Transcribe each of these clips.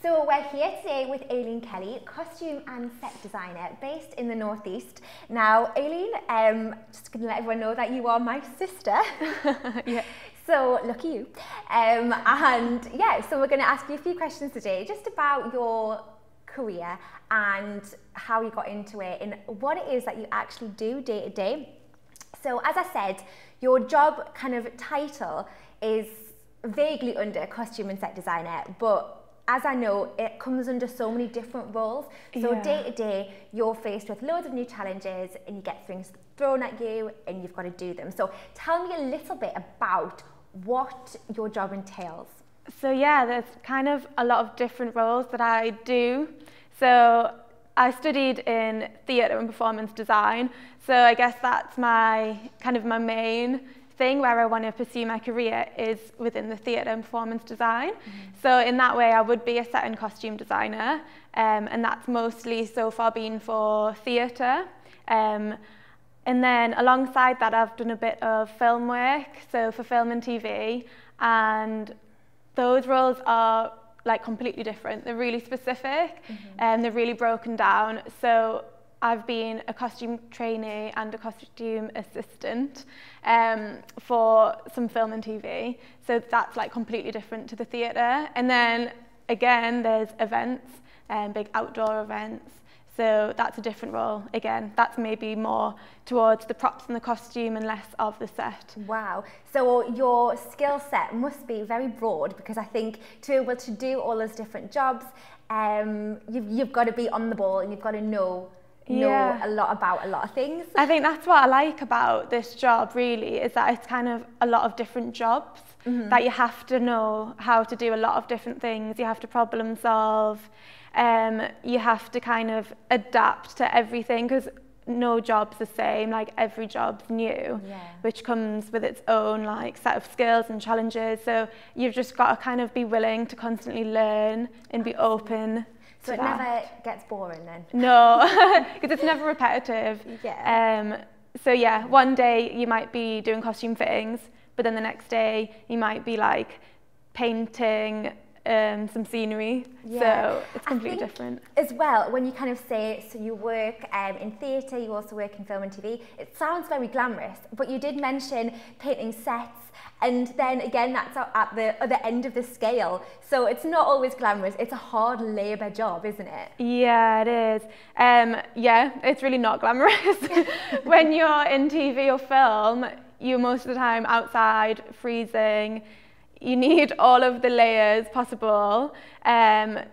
So we're here today with Aileen Kelly, costume and set designer based in the Northeast. Now, Aileen, just going to let everyone know that you are my sister. Yeah. So lucky you. And yeah, so we're going to ask you a few questions today just about your career and how you got into it and what it is that you actually do day to day. So as I said, your job kind of title is vaguely under costume and set designer, but as I know, it comes under so many different roles. So day to day, you're faced with loads of new challenges and you get things thrown at you and you've got to do them. So tell me a little bit about what your job entails. So yeah, there's kind of a lot of different roles that I do. So I studied in theatre and performance design. So I guess that's my main thing where I want to pursue my career is within the theatre and performance design. So in that way I would be a set and costume designer, and that's mostly so far been for theatre. And then alongside that I've done a bit of film work, so for film and TV, and those roles are like completely different. They're really specific and they're really broken down. So I've been a costume trainee and a costume assistant for some film and TV. So that's like completely different to the theatre. And then again, there's events, big outdoor events. So that's a different role. Again, that's maybe more towards the props and the costume and less of the set. Wow. So your skill set must be very broad, because I think to be able to do all those different jobs, you've got to be on the ball and you've got to know a lot about a lot of things. I think that's what I like about this job really, is that it's kind of a lot of different jobs, that you have to know how to do a lot of different things. You have to problem solve, you have to kind of adapt to everything, because no job's the same, like every job's new, which comes with its own like set of skills and challenges. So you've just got to kind of be willing to constantly learn and be open. So it never gets boring then? No, because it's never repetitive. So yeah, one day you might be doing costume fittings, but then the next day you might be like painting some scenery. So it's completely different. As well, when you kind of say, so you work in theatre, you also work in film and TV, it sounds very glamorous, but you did mention painting sets, and then again, that's at the other end of the scale. So it's not always glamorous, it's a hard labour job, isn't it? Yeah, it is. Yeah, it's really not glamorous. When you're in TV or film, you're most of the time outside, freezing. You need all of the layers possible. And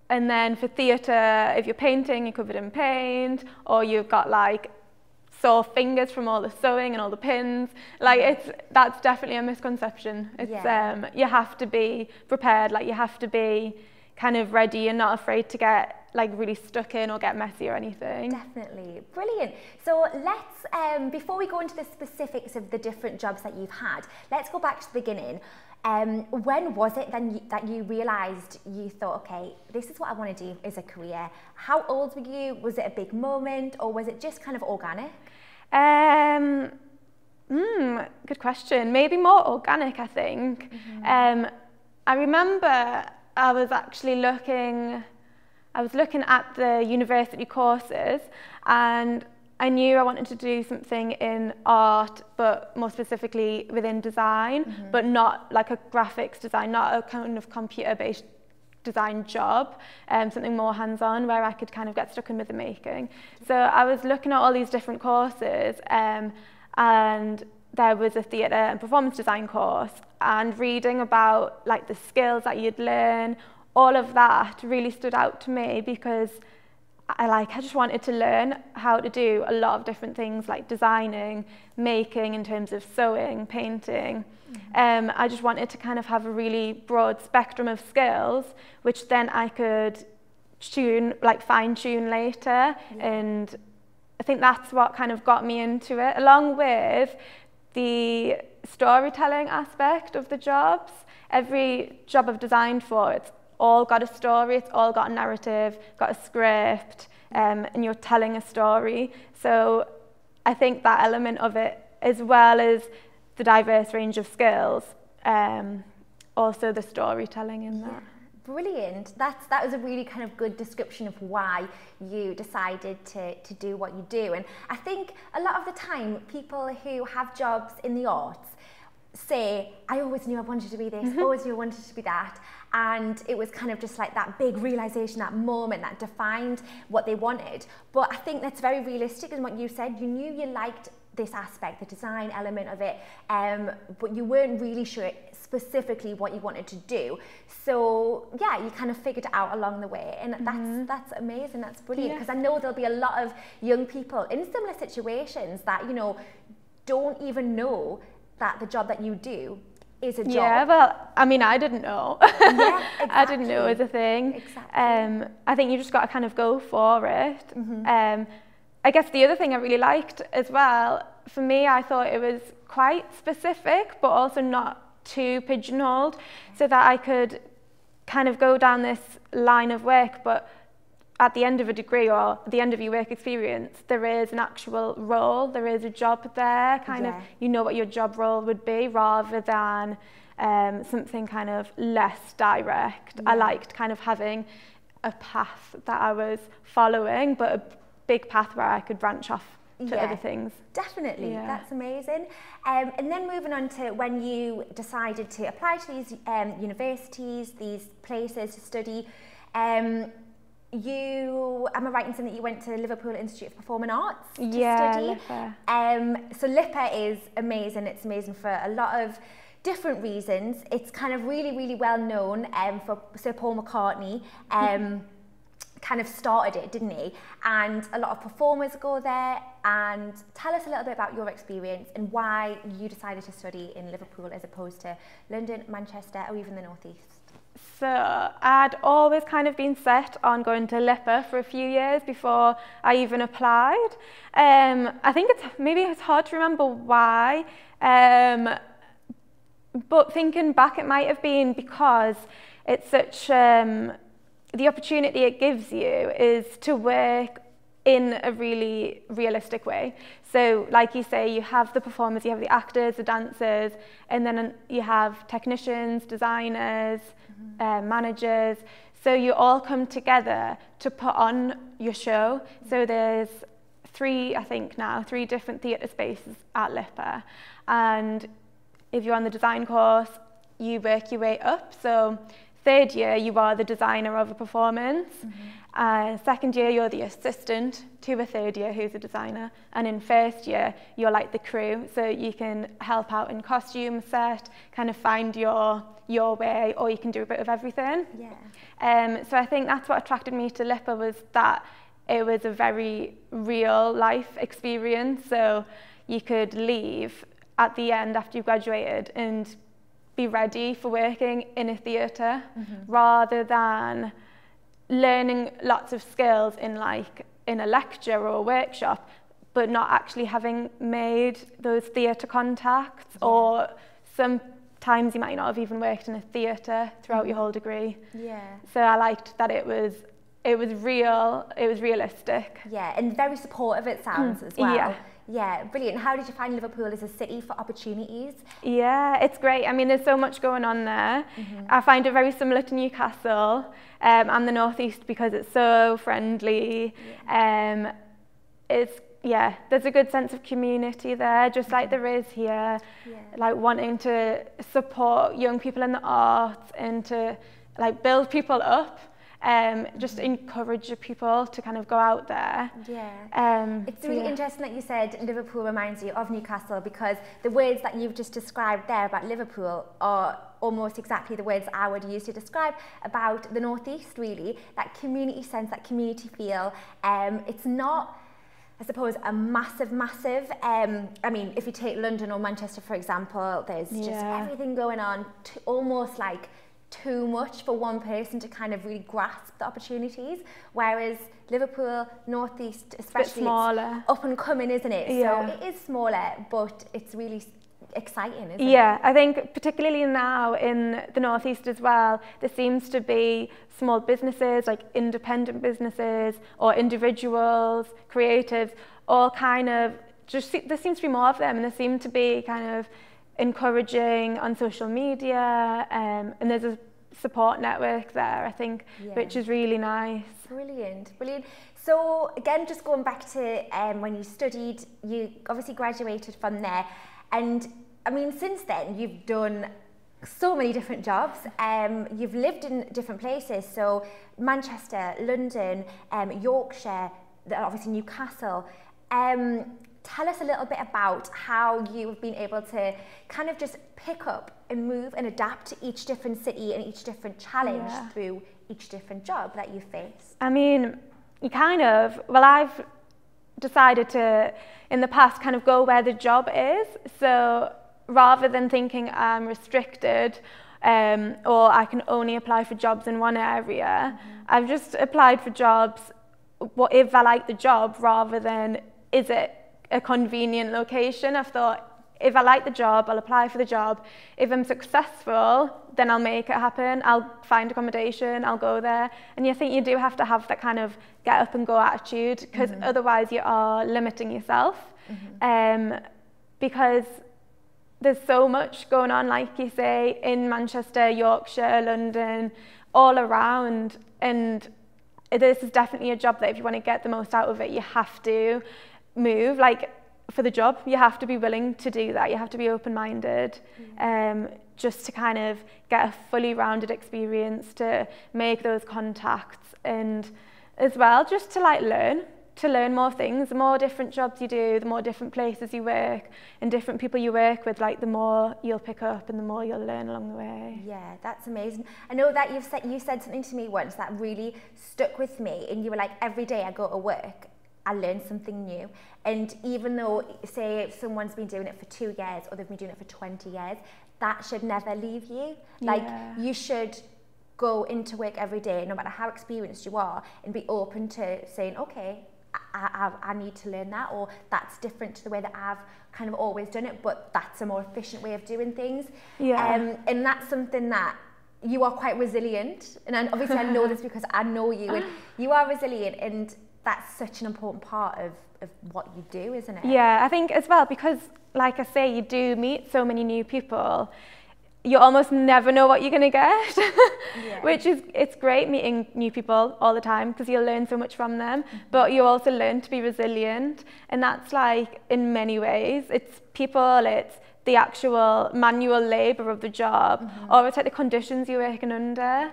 then for theatre, if you're painting, you're covered in paint, or you've got like sore fingers from all the sewing and all the pins. Like that's definitely a misconception. It's you have to be prepared, like you have to be kind of ready and not afraid to get like really stuck in or get messy or anything. Definitely. Brilliant. So let's, before we go into the specifics of the different jobs that you've had, let's go back to the beginning. When was it then that you realised, you thought, okay, this is what I want to do as a career? How old were you? Was it a big moment, or was it just kind of organic? Good question. Maybe more organic, I think. I remember I was actually looking at the university courses, and I knew I wanted to do something in art, but more specifically within design, but not like a graphics design, not a kind of computer-based design job, something more hands-on where I could kind of get stuck in with the making. So I was looking at all these different courses, and there was a theatre and performance design course, and reading about like the skills that you'd learn, all of that really stood out to me, because I just wanted to learn how to do a lot of different things, like designing, making in terms of sewing, painting. I just wanted to kind of have a really broad spectrum of skills, which then I could fine tune later. And I think that's what kind of got me into it, along with the storytelling aspect of the jobs. Every job I've designed for, it's all got a story, it's all got a narrative, got a script, and you're telling a story. So I think that element of it, as well as the diverse range of skills, also the storytelling in that. Brilliant. That was a really kind of good description of why you decided to do what you do. And I think a lot of the time people who have jobs in the arts say, I always knew I wanted to be this, always knew I wanted to be that. And it was kind of just like that big realization, that moment that defined what they wanted. But I think that's very realistic in what you said. You knew you liked this aspect, the design element of it, but you weren't really sure specifically what you wanted to do. So yeah, you kind of figured it out along the way, and that's amazing. That's brilliant, because I know there'll be a lot of young people in similar situations that, you know, don't even know that the job that you do is a job. Yeah, well, I mean, I didn't know. Yeah, exactly. I didn't know it was a thing. Exactly. I think you just got to kind of go for it. I guess the other thing I really liked as well, for me, I thought it was quite specific, but also not too pigeonholed, so that I could kind of go down this line of work, but at the end of a degree or at the end of your work experience, there is an actual role, there is a job there, kind of, you know what your job role would be, rather than something kind of less direct. I liked kind of having a path that I was following, but a big path where I could branch off to other things. Definitely, that's amazing. And then moving on to when you decided to apply to these universities, these places to study, am I right in saying that you went to Liverpool Institute of Performing Arts to study? LIPA. So LIPA is amazing. It's amazing for a lot of different reasons. It's kind of really, really well known for Sir Paul McCartney. Kind of started it, didn't he? And a lot of performers go there. And tell us a little bit about your experience and why you decided to study in Liverpool as opposed to London, Manchester, or even the North East. So I'd always kind of been set on going to LIPA for a few years before I even applied. I think maybe it's hard to remember why, but thinking back, it might have been because it's such the opportunity it gives you is to work in a really realistic way. So like you say, you have the performers, you have the actors, the dancers, and then you have technicians, designers, managers. So you all come together to put on your show. So there's three different theatre spaces at LIPA. And if you're on the design course, you work your way up. So third year, you are the designer of a performance. Second year, you're the assistant to a third year who's a designer. And in first year, you're like the crew. So you can help out in costume set, kind of find your way, or you can do a bit of everything. So I think that's what attracted me to LIPA, was that it was a very real life experience. So you could leave at the end after you graduated and be ready for working in a theatre, rather than learning lots of skills in a lecture or a workshop, but not actually having made those theatre contacts, or sometimes you might not have even worked in a theatre throughout your whole degree. So I liked that it was real, it was realistic. And very supportive, it sounds as well. Yeah, brilliant. How did you find Liverpool as a city for opportunities? Yeah, it's great. I mean, there's so much going on there. I find it very similar to Newcastle and the North East because it's so friendly. There's a good sense of community there, just like there is here, like wanting to support young people in the arts and to like build people up. Just encourage people to kind of go out there. It's really interesting that you said Liverpool reminds you of Newcastle, because the words that you've just described there about Liverpool are almost exactly the words I would use to describe about the North East, really. That community sense, that community feel. It's not, I suppose, a massive, I mean, if you take London or Manchester, for example, there's just everything going on, almost like too much for one person to kind of really grasp the opportunities, whereas Liverpool, North East especially, it's smaller, up and coming, isn't it? So it is smaller, but it's really exciting, isn't it? I think particularly now in the North East as well, there seems to be small businesses, like independent businesses or individuals, creatives, all kind of there seems to be more of them, and there seem to be kind of encouraging on social media, and there's a support network there, I think, which is really nice. Brilliant, brilliant. So again, just going back to when you studied, you obviously graduated from there, and I mean, since then you've done so many different jobs. You've lived in different places, so Manchester, London, Yorkshire, obviously Newcastle. Tell us a little bit about how you've been able to kind of just pick up and move and adapt to each different city and each different challenge through each different job that you face. I mean, you kind of, well, I've decided to, in the past, kind of go where the job is. So rather than thinking I'm restricted or I can only apply for jobs in one area, I've just applied for jobs what if I like the job rather than is it a convenient location. I've thought, if I like the job, I'll apply for the job. If I'm successful, then I'll make it happen. I'll find accommodation, I'll go there. And I think you do have to have that kind of get up and go attitude, because otherwise you are limiting yourself. Because there's so much going on, like you say, in Manchester, Yorkshire, London, all around. And this is definitely a job that if you want to get the most out of it, you have to move. Like for the job, you have to be willing to do that. You have to be open-minded, just to kind of get a fully rounded experience, to make those contacts, and as well just to like learn more things. The more different jobs you do, the more different places you work and different people you work with, like the more you'll pick up and the more you'll learn along the way. Yeah, that's amazing. I know that you said something to me once that really stuck with me, and you were like, every day I go to work, I learn something new. And even though, say, if someone's been doing it for 2 years or they've been doing it for 20 years, that should never leave you. Like, you should go into work every day, no matter how experienced you are, and be open to saying, okay, I need to learn that, or that's different to the way that I've kind of always done it, but that's a more efficient way of doing things. And that's something that you are quite resilient. And obviously I know this because I know you, and you are resilient, and that's such an important part of what you do, isn't it? Yeah, I think as well, because like I say, you do meet so many new people, you almost never know what you're going to get, which is, it's great meeting new people all the time because you'll learn so much from them, but you also learn to be resilient. And that's like in many ways, it's people, it's the actual manual labour of the job, or it's like the conditions you're working under.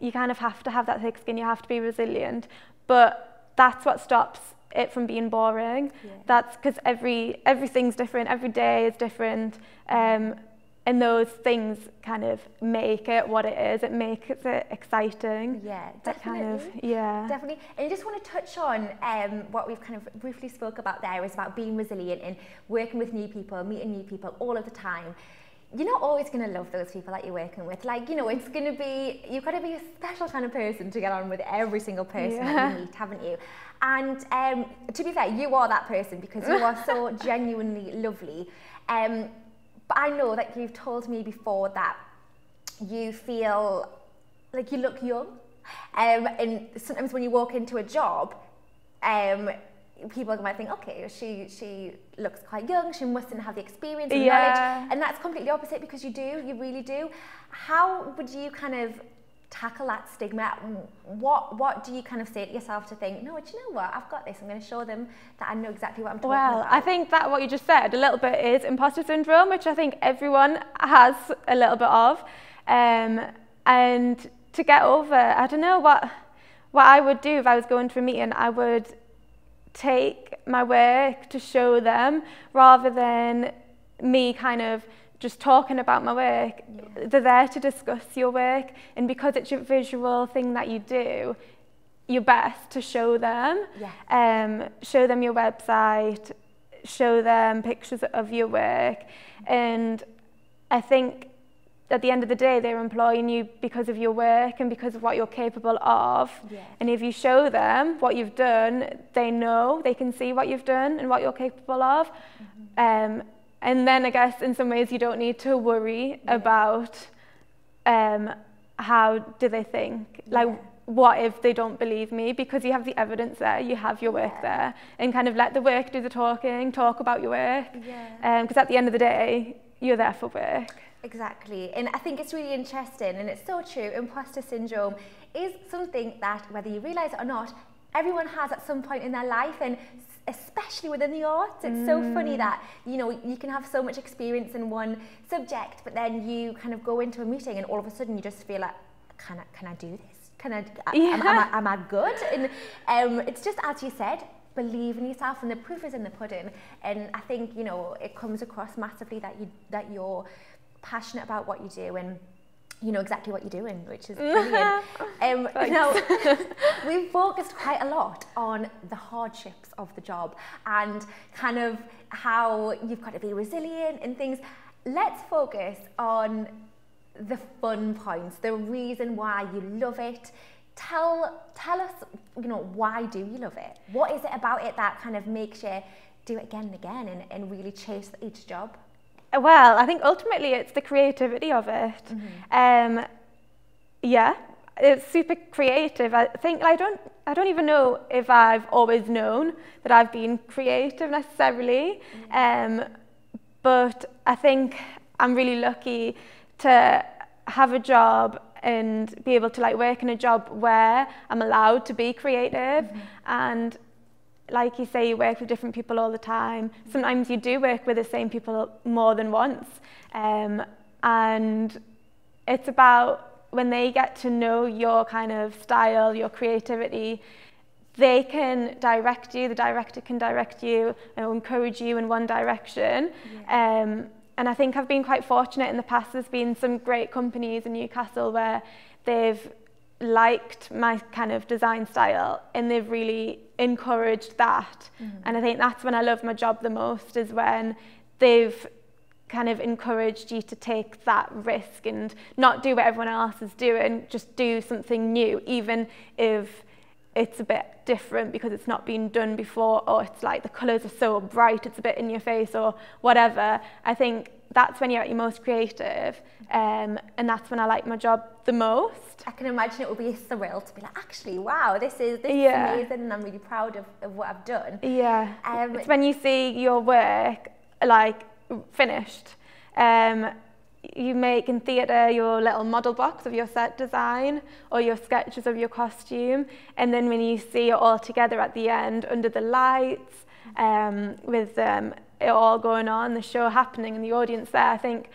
You kind of have to have that thick skin, you have to be resilient, but that's what stops it from being boring. That's because everything's different, every day is different, and those things kind of make it what it is. It makes it exciting. Yeah, definitely. Definitely. And I just want to touch on what we've kind of briefly spoke about there, is about being resilient and working with new people, meeting new people all of the time. You're not always going to love those people that you're working with. Like, you know, it's going to be, you've got to be a special kind of person to get on with every single person that you meet, haven't you? And to be fair, you are that person because you are so genuinely lovely. But I know that you've told me before that you feel like you look young. And sometimes when you walk into a job, people might think, okay, she looks quite young, she mustn't have the experience and knowledge. And that's completely opposite, because you do, you really do. How would you kind of tackle that stigma? What do you kind of say to yourself to think, no, do you know what, I've got this, I'm going to show them that I know exactly what I'm talking about? Well, I think that what you just said a little bit is imposter syndrome, which I think everyone has a little bit of. And to get over, I don't know what I would do if I was going to a meeting. I would take my work to show them, rather than me kind of just talking about my work. They're there to discuss your work, and because it's a visual thing that you do, you're best to show them. Show them your website, show them pictures of your work. And I think at the end of the day, they're employing you because of your work and because of what you're capable of. And if you show them what you've done, they know, they can see what you've done and what you're capable of. And then I guess in some ways you don't need to worry about how do they think, like what if they don't believe me, because you have the evidence there, you have your work there, and kind of let the work do the talking, talk about your work, because at the end of the day, you're there for work. Exactly, and I think it's really interesting, and it's so true. Imposter syndrome is something that, whether you realise it or not, everyone has at some point in their life, and especially within the arts. It's so funny that, you know, you can have so much experience in one subject, but then you kind of go into a meeting and all of a sudden you just feel like, can I do this? Am I good? And it's just, as you said, believe in yourself, and the proof is in the pudding. And I think, you know, it comes across massively that you're passionate about what you do, and you know exactly what you're doing, which is brilliant. Now, we've focused quite a lot on the hardships of the job and kind of how you've got to be resilient and things. Let's focus on the fun points, the reason why you love it. Tell us, you know, why do you love it? What is it about it that kind of makes you do it again and again and really chase each job? Well, I think ultimately it's the creativity of it. Yeah, it's super creative. I think I don't even know if I've always known that I've been creative necessarily. But I think I'm really lucky to have a job and be able to like work in a job where I'm allowed to be creative. And like you say, you work with different people all the time. Sometimes you do work with the same people more than once. And it's about when they get to know your kind of style, your creativity, they can direct you, the director can direct you, encourage you in one direction. And I think I've been quite fortunate in the past. There's been some great companies in Newcastle where they've liked my kind of design style and they've really encouraged that. And I think that's when I love my job the most, is when they've kind of encouraged you to take that risk and not do what everyone else is doing, just do something new, even if it's a bit different because it's not been done before, or it's like the colours are so bright it's a bit in your face or whatever. I think that's when you're at your most creative, and that's when I like my job the most. I can imagine it will be a thrill to be like, actually, wow, this is amazing, and I'm really proud of what I've done. It's when you see your work like finished. You make in theatre your little model box of your set design or your sketches of your costume, and then when you see it all together at the end under the lights, with it all going on, the show happening and the audience there, I think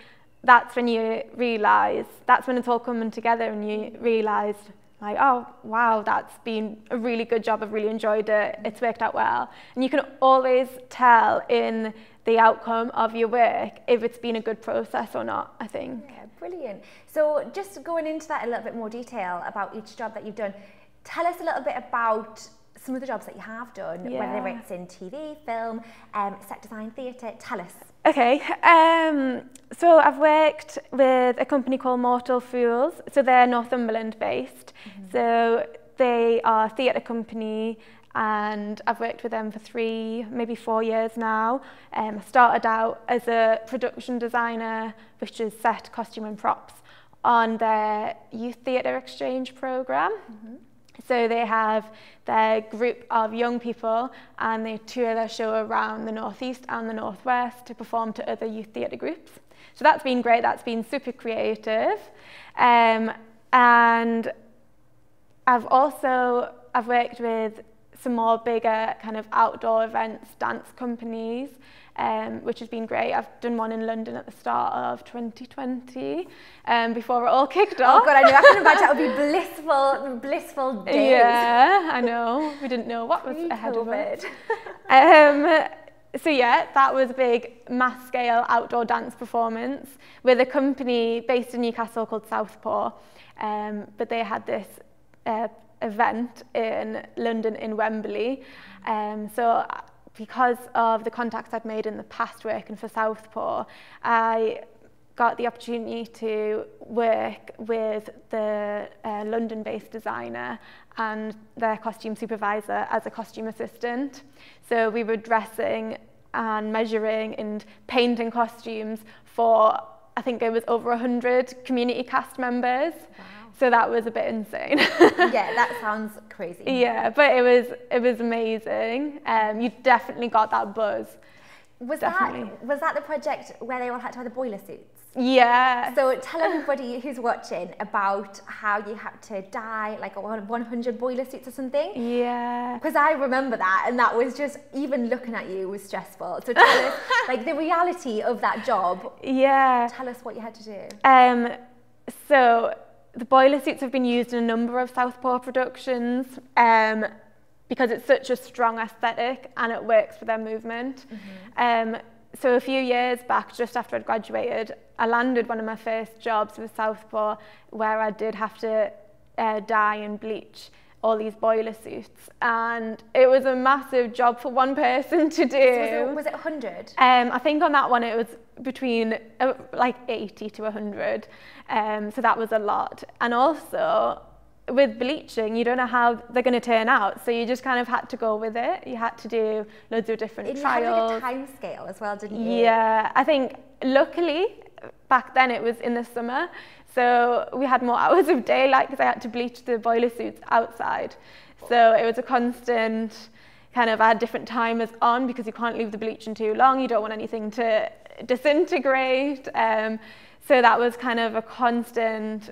that's when you realise, that's when it's all coming together and you realise like, oh wow, that's been a really good job, I've really enjoyed it, it's worked out well. And you can always tell in the outcome of your work if it's been a good process or not, I think. Yeah, brilliant. So just going into that a little bit more detail about each job that you've done, tell us a little bit about some of the jobs that you have done, whether it's in TV, film, set design, theatre. Tell us. Okay, so I've worked with a company called Mortal Fools. So they're Northumberland based. So they are a theatre company, and I've worked with them for 3, maybe 4 years now. I started out as a production designer, which is set, costume and props, on their youth theatre exchange programme. So they have their group of young people and they tour their show around the northeast and the northwest to perform to other youth theatre groups. So that's been great, that's been super creative. And I've worked with some more bigger kind of outdoor events, dance companies, which has been great. I've done one in London at the start of 2020, before it all kicked off. Oh God, I know. I can imagine that would be blissful days. Yeah, I know. We didn't know what was ahead of it. So yeah, that was a big mass scale outdoor dance performance with a company based in Newcastle called Southpaw. But they had this event in London in Wembley. So because of the contacts I'd made in the past working for Southpaw, I got the opportunity to work with the London-based designer and their costume supervisor as a costume assistant. So we were dressing and measuring and painting costumes for, I think it was over 100 community cast members. Wow. So that was a bit insane. Yeah, that sounds crazy. Yeah, but it was amazing. You definitely got that buzz. Was that the project where they all had to wear the boiler suits? Yeah. So tell everybody who's watching about how you had to dye like 100 boiler suits or something. Yeah. Because I remember that, and that was just, even looking at you was stressful. So tell us like the reality of that job. Yeah. Tell us what you had to do. So the boiler suits have been used in a number of Southpaw productions because it's such a strong aesthetic and it works for their movement. So a few years back, just after I'd graduated, I landed one of my first jobs with Southpaw where I did have to dye and bleach all these boiler suits, and it was a massive job for one person to do. So was it 100? I think on that one it was between like 80 to 100, so that was a lot. And also with bleaching, you don't know how they're going to turn out, so you just kind of had to go with it. You had to do loads of different trials. You had like a time scale as well, didn't you? Yeah, I think luckily back then it was in the summer, so we had more hours of daylight because I had to bleach the boiler suits outside. So it was a constant kind of, I had different timers on because you can't leave the bleaching too long. You don't want anything to disintegrate. So that was kind of a constant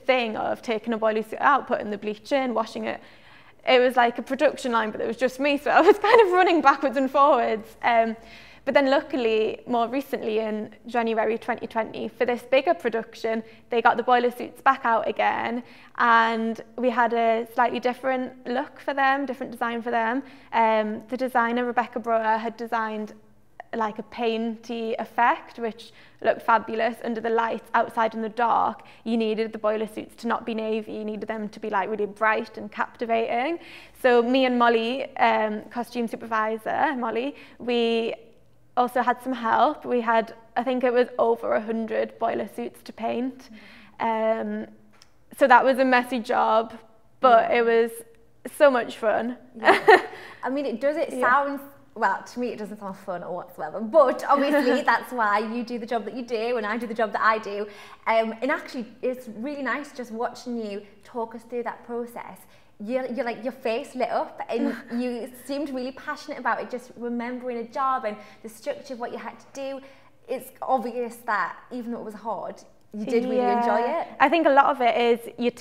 thing of taking a boiler suit out, putting the bleach in, washing it. It was like a production line, but it was just me, so I was kind of running backwards and forwards. But then luckily, more recently in January 2020, for this bigger production, they got the boiler suits back out again, and we had a slightly different look for them, different design for them. The designer, Rebecca Brewer, had designed like a painty effect, which looked fabulous under the lights outside in the dark. You needed the boiler suits to not be navy, you needed them to be like really bright and captivating. So me and Molly, costume supervisor, Molly, we also had some help. We had, I think it was over 100 boiler suits to paint. So that was a messy job, but it was so much fun. Yeah. I mean, it sounds, well, to me it doesn't sound fun or whatsoever, but obviously that's why you do the job that you do and I do the job that I do. And actually it's really nice just watching you talk us through that process. You're like, your face lit up and you seemed really passionate about it, just remembering a job and the structure of what you had to do. It's obvious that even though it was hard, you did really enjoy it. I think a lot of it is your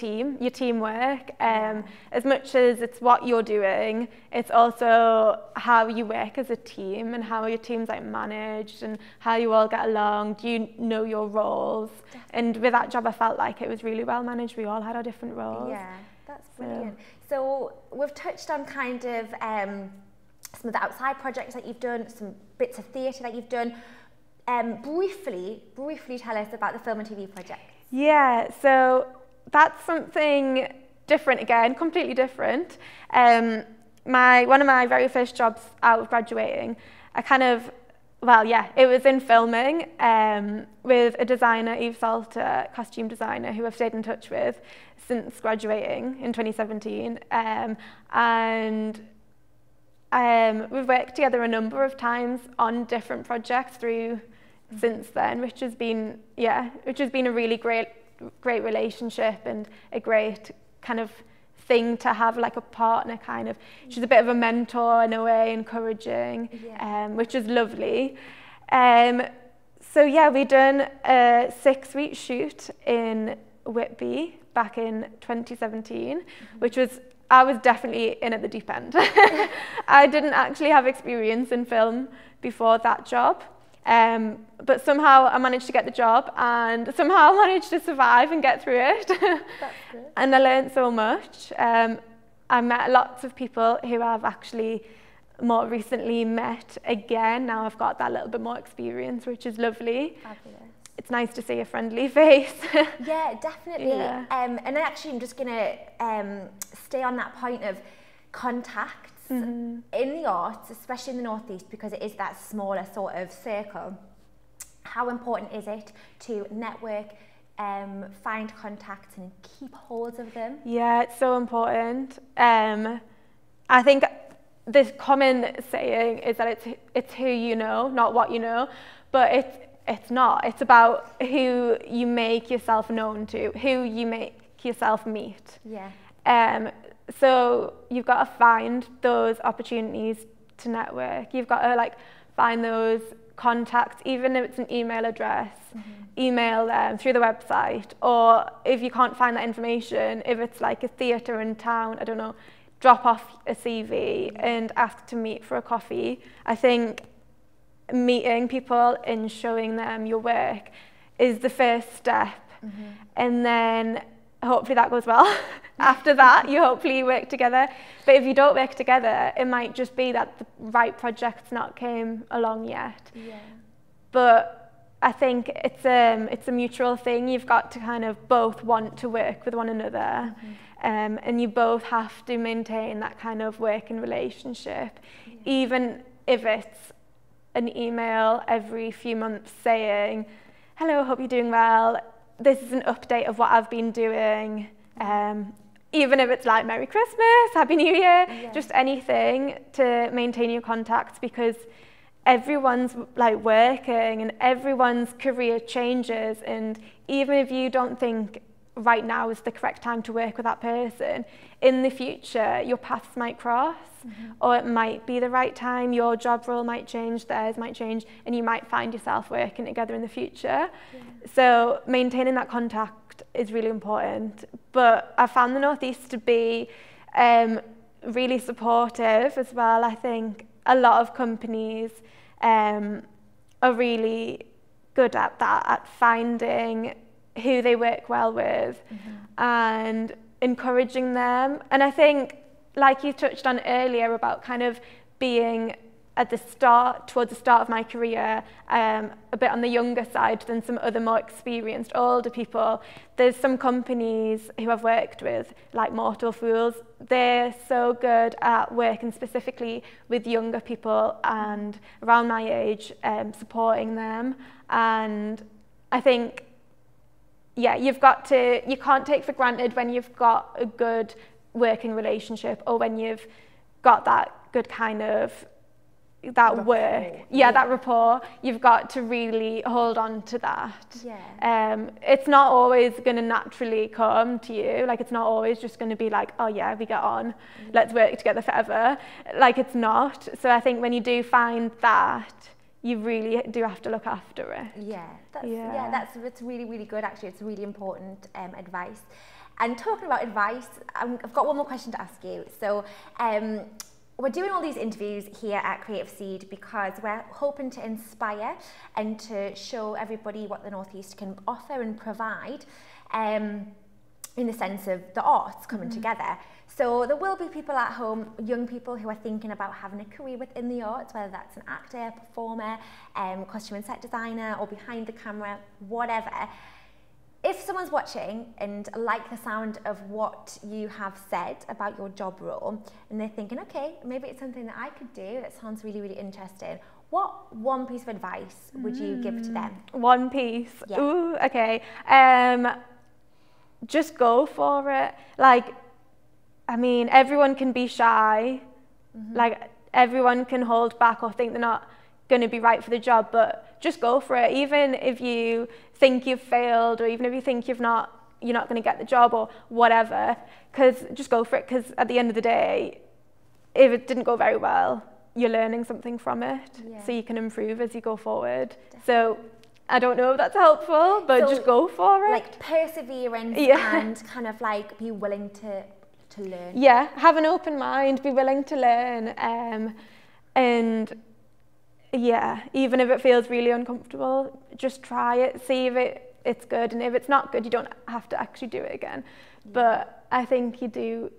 teamwork. As much as it's what you're doing, it's also how you work as a team and how your team's like managed and how you all get along. Do you know your roles? Definitely. And with that job, I felt like it was really well managed. We all had our different roles. Yeah, that's brilliant. So we've touched on kind of some of the outside projects that you've done, some bits of theatre that you've done. Briefly tell us about the film and TV project. Yeah, so that's something different again, completely different. One of my very first jobs out of graduating, it was in filming with a designer, Eve Salter, costume designer, who I've stayed in touch with since graduating in 2017. And we've worked together a number of times on different projects since then, which has been a really great relationship and a great kind of thing to have, like a partner kind of. She's a bit of a mentor in a way, encouraging, which is lovely. So yeah, we done a 6-week shoot in Whitby back in 2017, which was, I was definitely in at the deep end. I didn't actually have experience in film before that job. But somehow I managed to get the job and somehow I managed to survive and get through it. That's good. And I learned so much. I met lots of people who I've actually more recently met again. Now I've got that little bit more experience, which is lovely. Fabulous. It's nice to see a friendly face. Yeah, definitely. Yeah. And then actually I'm just going to stay on that point of contacts. In the arts, especially in the Northeast, because it is that smaller sort of circle. How important is it to network, find contacts and keep hold of them? Yeah, it's so important. I think this common saying is that it's who you know, not what you know, but it's not. It's about who you make yourself known to, who you make yourself meet. Yeah. So you've got to find those opportunities to network. You've got to find those contacts, even if it's an email address, email them through the website, or if you can't find that information, if it's like a theatre in town, I don't know, drop off a CV and ask to meet for a coffee. I think meeting people and showing them your work is the first step, and then hopefully that goes well. After that, you hopefully work together. But if you don't work together, it might just be that the right project's not came along yet. But I think it's a mutual thing. You've got to kind of both want to work with one another, and you both have to maintain that kind of working relationship, even if it's an email every few months saying, hello, hope you're doing well. This is an update of what I've been doing. Even if it's like Merry Christmas, Happy New Year, just anything to maintain your contacts, because everyone's like working and everyone's career changes, and even if you don't think right now is the correct time to work with that person, in the future your paths might cross, or it might be the right time, your job role might change, theirs might change, and you might find yourself working together in the future. So maintaining that contact is really important. But I found the Northeast to be really supportive as well. I think a lot of companies are really good at that, at finding who they work well with and encouraging them. And I think, like you touched on earlier about kind of being at the start, towards the start of my career, a bit on the younger side than some other more experienced older people. There's some companies who I've worked with, like Mortal Fools, they're so good at working specifically with younger people and around my age, supporting them. And I think, yeah, you can't take for granted when you've got a good working relationship, or when you've got that good kind of that rapport. That rapport, you've got to really hold on to that. It's not always going to naturally come to you, like it's not always just going to be like, oh yeah, we get on, let's work together forever. Like, it's not. So I think when you do find that, you really do have to look after it. That's really, really good actually. It's really important advice. And talking about advice, I've got one more question to ask you. So we're doing all these interviews here at Creative Seed because we're hoping to inspire and to show everybody what the Northeast can offer and provide in the sense of the arts coming together. So there will be people at home, young people who are thinking about having a career within the arts, whether that's an actor, performer, costume and set designer, or behind the camera, whatever. If someone's watching and like the sound of what you have said about your job role, and they're thinking, okay, maybe it's something that I could do, that sounds really, really interesting, what one piece of advice would you give to them? One piece? Yeah. Ooh, okay. Just go for it. Like, I mean, everyone can be shy. Like, everyone can hold back or think they're not going to be right for the job, but just go for it. Even if you think you've failed, or even if you think you're not going to get the job or whatever, because just go for it, because at the end of the day, if it didn't go very well, you're learning something from it, so you can improve as you go forward. Definitely. So I don't know if that's helpful, but just go for it. Like perseverance and kind of like be willing to learn. Yeah, have an open mind, be willing to learn, and yeah, even if it feels really uncomfortable, just try it, see if it's good, and if it's not good, you don't have to actually do it again. But I think you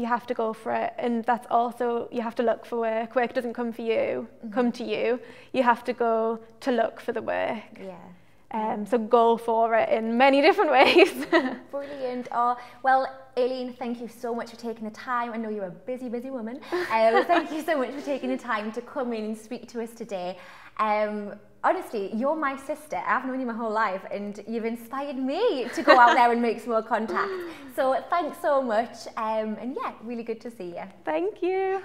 have to go for it, and that's also, you have to look for work. Work doesn't come for you, come to you. You have to go to look for the work. So go for it in many different ways. Brilliant. Oh, well, Aileen, thank you so much for taking the time. I know you're a busy, busy woman. Thank you so much for taking the time to come in and speak to us today. Honestly, you're my sister. I've known you my whole life, and you've inspired me to go out there and make some more contacts. So thanks so much. And yeah, really good to see you. Thank you.